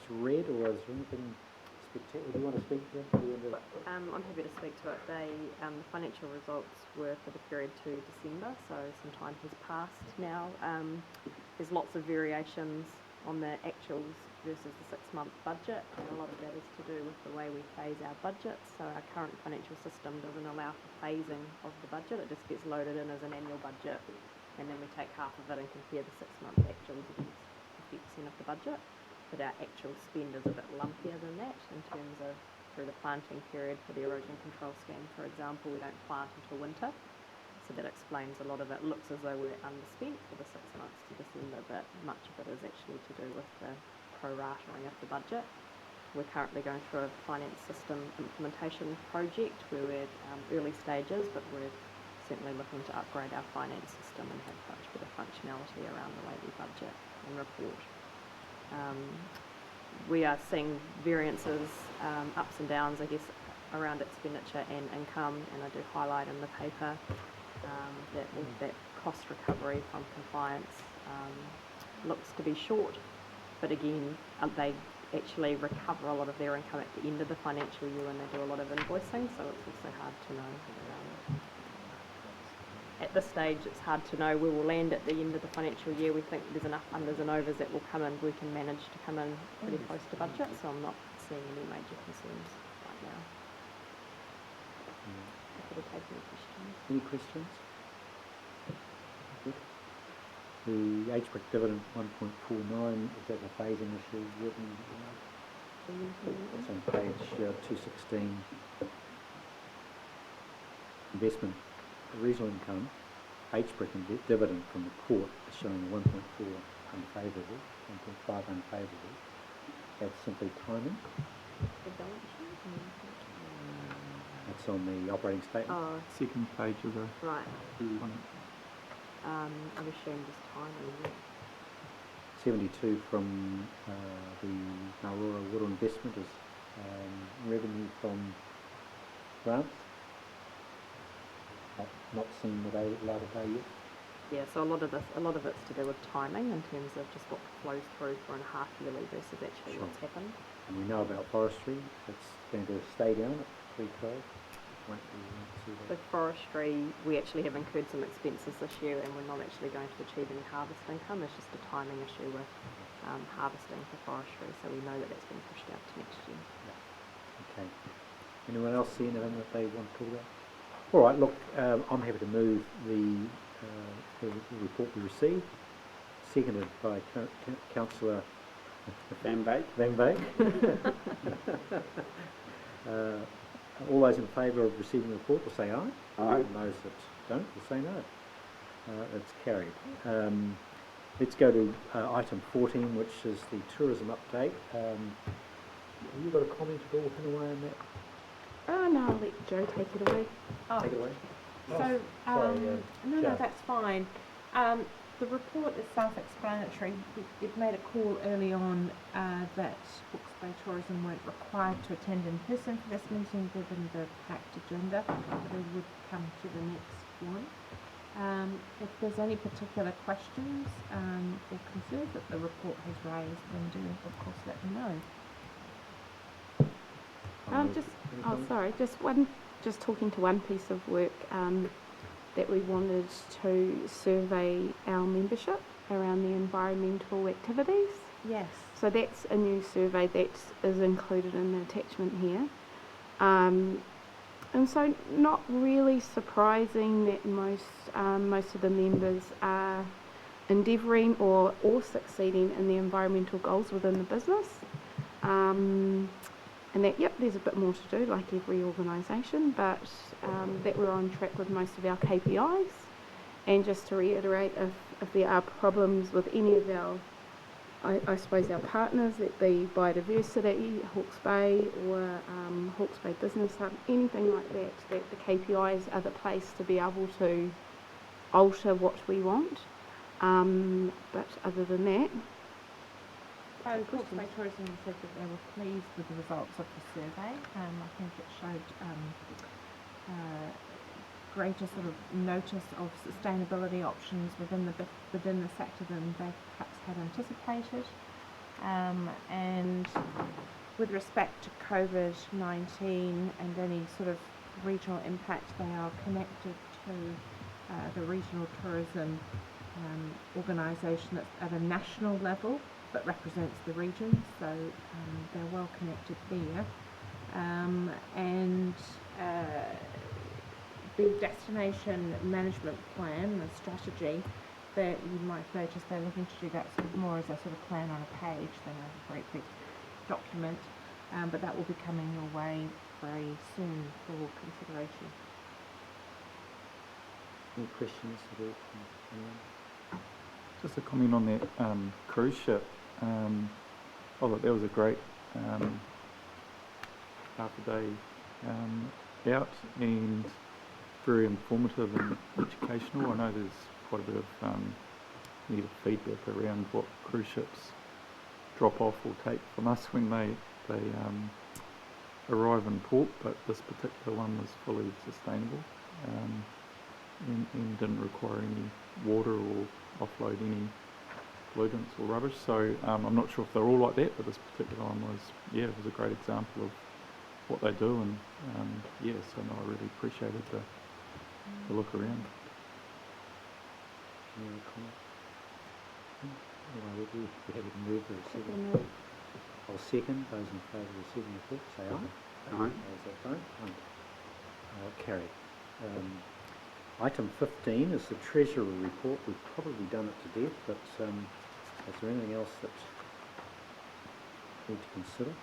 read, or is there anything spectacular? Do you want to speak to that? I'm happy to speak to it. The financial results were for the period to December, so some time has passed now. There's lots of variations on the actuals versus the 6-month budget, and a lot of that is to do with the way we phase our budgets. So our current financial system doesn't allow for phasing of the budget. It just gets loaded in as an annual budget, and then we take half of it and compare the 6-month actuals against 50% of the budget. But our actual spend is a bit lumpier than that in terms of through the planting period for the erosion control scheme, for example, we don't plant until winter. So that explains a lot of it. It looks as though we're underspent for the 6 months to December, but much of it is actually to do with the pro-ratering of the budget. We're currently going through a finance system implementation project where we're early stages, but we're certainly looking to upgrade our finance system and have much better functionality around the way we budget and report. We are seeing variances, ups and downs, I guess, around expenditure and income, and I do highlight in the paper that cost recovery from compliance looks to be short, but again, they actually recover a lot of their income at the end of the financial year when they do a lot of invoicing, so it's also hard to know. At this stage, it's hard to know where we'll land at the end of the financial year. We think there's enough unders and overs that will come in. We can manage to come in pretty close to budget, so I'm not seeing any major concerns right now. Happy to take any questions. Any questions? Good. The HBRIC dividend 1.49, is that the phasing issue written? It's on page 216. Investment, regional income, HBRIC and dividend from the court is showing 1.4 unfavourable, 1.5 unfavourable. That's simply timing. The balance sheet? That's on the operating statement. Oh, Second page of the right. one. I'm assuming just timing. 72 from the Aurora Water Investment is revenue from grants. Not seen the light of day yet. Yeah, so a lot of it's to do with timing in terms of just what flows through for a half yearly versus actually what's happened. And we know about forestry. It's going to stay down at 312. With forestry, we actually have incurred some expenses this year, and we're not actually going to achieve any harvest income. It's just a timing issue with harvesting for forestry, so we know that that's been pushed out to next year. Yeah. Okay. Anyone else see anything that they want to talk about? All right. Look, I'm happy to move the report we received, seconded by Councillor Van Beek. All those in favour of receiving the report will say aye. Aye. And those that don't will say no. It's carried. Let's go to item 14, which is the tourism update. Have you got a comment at all, Hanaway, on that? No, I'll let Joe take it away. Take it away. So, sorry, no, Joe. that's fine. The report is self-explanatory. It made a call early on that Hawke's Bay Tourism weren't required to attend in person for this meeting given the packed agenda, but they would come to the next one. If there's any particular questions or concerns that the report has raised, then do, of course, let me know. Just talking to one piece of work that we wanted to survey our membership around the environmental activities. Yes. So that's a new survey that is included in the attachment here. And so not really surprising that most of the members are endeavouring or succeeding in the environmental goals within the business. And that, there's a bit more to do, like every organisation, but that we're on track with most of our KPIs. And just to reiterate, if there are problems with any of our, I suppose, our partners, that be biodiversity, Hawke's Bay, or Hawke's Bay Business Hub, anything like that, that the KPIs are the place to be able to alter what we want. But other than that, Hawke's Bay Tourism said that they were pleased with the results of the survey. I think it showed greater sort of notice of sustainability options within the sector than they perhaps had anticipated. And with respect to COVID-19 and any sort of regional impact, they are connected to the regional tourism organisation that's at a national level that represents the region, so they're well connected there. And the destination management plan, the strategy, that you might notice they're looking to do that sort of more as a sort of plan on a page than a great big document, but that will be coming your way very soon for consideration. Any questions at all from anyone? Just a comment on that cruise ship. I thought that was a great half a day out and very informative and educational. I know there's quite a bit of negative feedback around what cruise ships drop off or take from us when they arrive in port, but this particular one was fully sustainable and didn't require any water or offload any pollutants or rubbish. So I'm not sure if they're all like that, but this particular one was, it was a great example of what they do, and so no, I really appreciated the look around. Any other comments? Well, we're happy to move the receiving. I'll second. Those in favour of receiving the report, say aye. Aye. Those that don't, carried. Item 15 is the Treasurer report. We've probably done it to death, but is there anything else that we need to consider?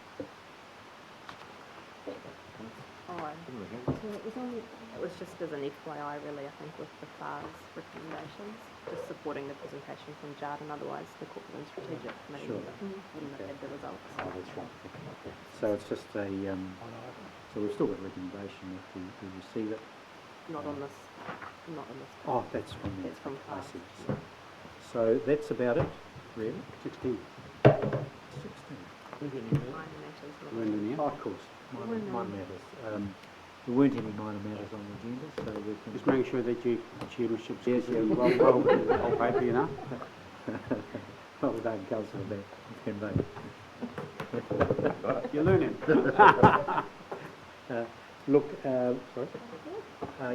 It was just as an FYI really, I think, with the FAR's recommendations, just supporting the presentation from Jarden, otherwise the Corporate and Strategic Committee Sure. wouldn't have had the results. Oh, that's right. Okay. So it's just a, so we've still got a recommendation that we receive it. Not on this. Oh, that's from the, It's from I FAR. see. So that's about it, really? 16. 16. Minor matters, not We're in Oh, of course, minor matters. There weren't any minor matters on the agenda, so we can... Just making sure that your chairmanship's Yes, really yeah. well with the whole paper, you know? Well done, Councillor Van Campaign. You're learning. Look, sorry?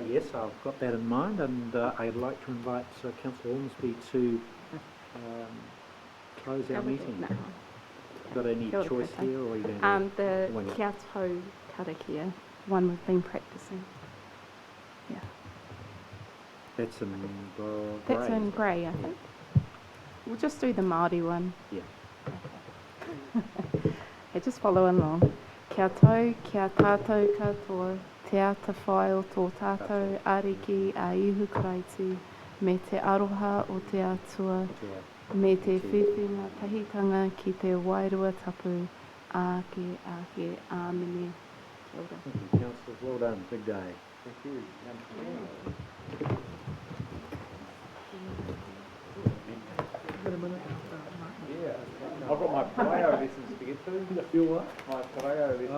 Yes, I've got that in mind, and I'd like to invite Councillor Ormsby to close our meeting. No. Got any Kia ora choice koutou. here, or are you going to... The wing it? kia tau karakia, one we've been practicing. Yeah. That's in grey. That's in grey, I think. We'll just do the Māori one. Yeah. Hey, just follow along. Kia tau, kia tātou katoa, te ata whai o tō tātou ariki a ihu karaiti, me te aroha o te atua, me te whiwhinga tahitanga ki te wairua tapu, ake, āmini. Kia ora. Thank you, Councillor. Well done. Big day. Thank you. Yeah. I've got my pareo lessons to get to. You what? My pareo lessons.